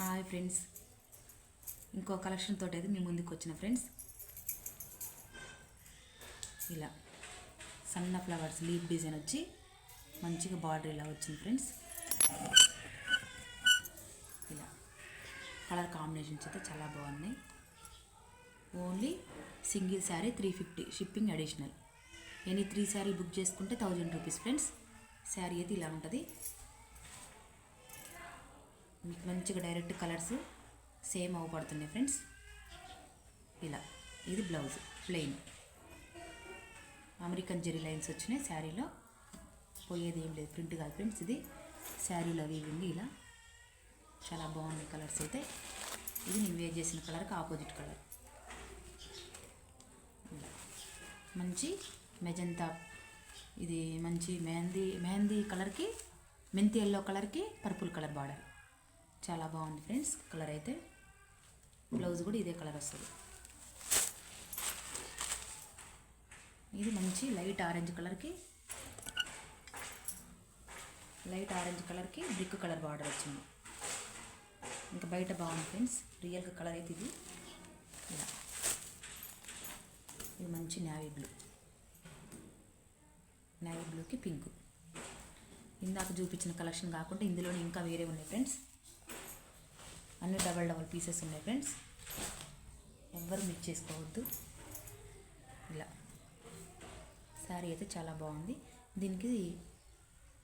Hi friends, ఇంకో collection తోటి అయితే మీ ముందుకు వచ్చిన ఫ్రెండ్స్. ఇలా సన్న ఫ్లవర్స్ లీఫ్ డిజైన్ వచ్చి మంచిగా బార్డర్ ఇలా వచ్చింది ఫ్రెండ్స్. ఇలా కలర్ కాంబినేషన్స్ అయితే చాలా బాగున్నాయి. Only single sari 350, shipping additional. Any 3 sari book చేసుకుంటే 1000 రూపీస్ ఫ్రెండ్స్. శారీ అయితే ఇలా ఉంటుంది. మీకు మంచిగా డైరెక్ట్ కలర్స్ సేమ్ అవ్వబడుతున్నాయి ఫ్రెండ్స్. ఇలా ఇది blouse plain American zari lines వచ్చినాయి. శారీలో పోయేది ఏం లేదు, ప్రింట్ కాదు ఫ్రెండ్స్. ఇది శారీలో వీవింగ్ ఇలా చాలా బాగున్నాయి కలర్స్ అయితే. ఇది నేను వేర్ చేసిన కలర్కి ఆపోజిట్ కలర్. మంచి మెజంతా, ఇది మంచి మెహందీ కలర్కి మెంతి ఎల్లో కలర్కి పర్పుల్ కలర్ బార్డర్. చాలా బాగుంది ఫ్రెండ్స్ కలర్ అయితే. బ్లౌజ్ కూడా ఇదే కలర్ వస్తుంది. ఇది మంచి లైట్ ఆరెంజ్ కలర్కి బ్రిక్ కలర్ బార్డర్ వచ్చింది. ఇంకా బయట బాగుంది ఫ్రెండ్స్. రియల్గా కలర్ అయితే ఇది. ఇలా ఇది మంచి నేవీ బ్లూకి పింక్. ఇందాక చూపించిన కలెక్షన్ కాకుండా ఇందులోనే ఇంకా వేరే ఉన్నాయి ఫ్రెండ్స్. అన్ని డబల్ పీసెస్ ఉన్నాయి ఫ్రెండ్స్. ఎవ్వరు మిక్స్ చేసుకోవద్దు. ఇలా శారీ అయితే చాలా బాగుంది. దీనికి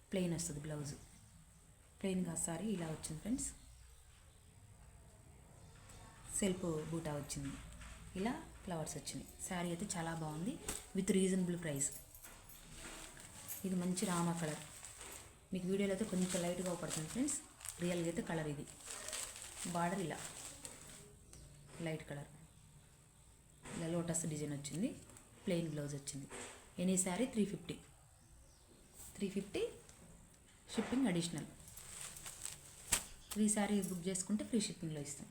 ప్లెయిన్ వస్తుంది బ్లౌజ్. ప్లెయిన్గా శారీ ఇలా వచ్చింది ఫ్రెండ్స్. సెల్ఫ్ బూటా వచ్చింది. ఇలా ఫ్లవర్స్ వచ్చినాయి. శారీ అయితే చాలా బాగుంది విత్ రీజనబుల్ ప్రైస్. ఇది మంచి రామా కలర్. మీకు వీడియోలో అయితే కొంచెం లైట్గా పడుతుంది ఫ్రెండ్స్. రియల్గా అయితే కలర్ ఇది. బార్డర్ ఇలా లైట్ కలర్, ఇలా లోటస్ డిజైన్ వచ్చింది. ప్లెయిన్ బ్లౌజ్ వచ్చింది. Any sari 350 shipping additional. 3 sari book చేసుకుంటే ఫ్రీ షిప్పింగ్లో ఇస్తాం.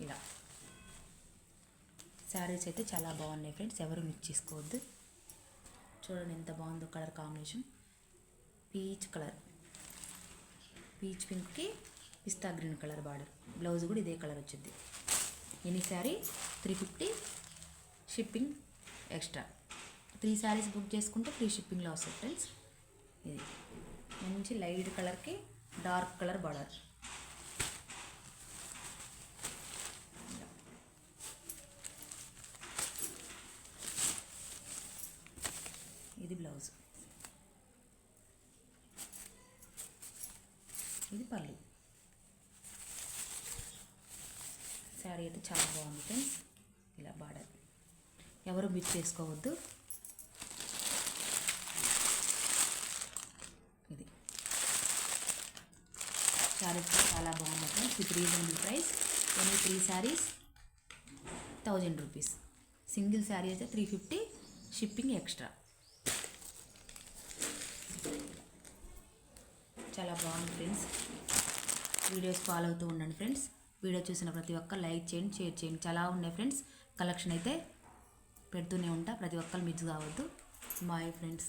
ఇలా శారీస్ అయితే చాలా బాగున్నాయి ఫ్రెండ్స్. ఎవరు మిక్స్ చేసుకోవద్దు. చూడండి ఎంత బాగుందో colour combination. Peach colour, peach పింక్కి పిస్తా గ్రీన్ కలర్ బార్డర్. బ్లౌజ్ కూడా ఇదే కలర్ వచ్చింది. Any sari 350 shipping extra. 3 saris book చేసుకుంటే ఫ్రీ షిప్పింగ్లో వస్తుంది ఫ్రెండ్స్. ఇది మంచి లైట్ కలర్కి డార్క్ కలర్ బార్డర్. ఇది బ్లౌజ్, ఇది పళ్ళు. శారీ అయితే చాలా బాగుంది ఫ్రెండ్స్. ఇలా బార్డర్ ఎవరు మిక్స్ చేసుకోవద్దు. ఇది శారీ చాలా బాగుంది friends. With reasonable price. Any 3 saris 1000 rupees. Single sari అయితే 350 షిప్పింగ్ ఎక్స్ట్రా. చాలా బాగుంది ఫ్రెండ్స్. వీడియోస్ ఫాలో అవుతూ ఉండండి ఫ్రెండ్స్. వీడియో చూసిన ప్రతి ఒక్కరు లైక్ చేయండి, షేర్ చేయండి. చాలా ఉన్నాయి ఫ్రెండ్స్. కలెక్షన్ అయితే పెడుతూనే ఉంటా. ప్రతి ఒక్కరు మిస్ కావద్దు. Bye friends.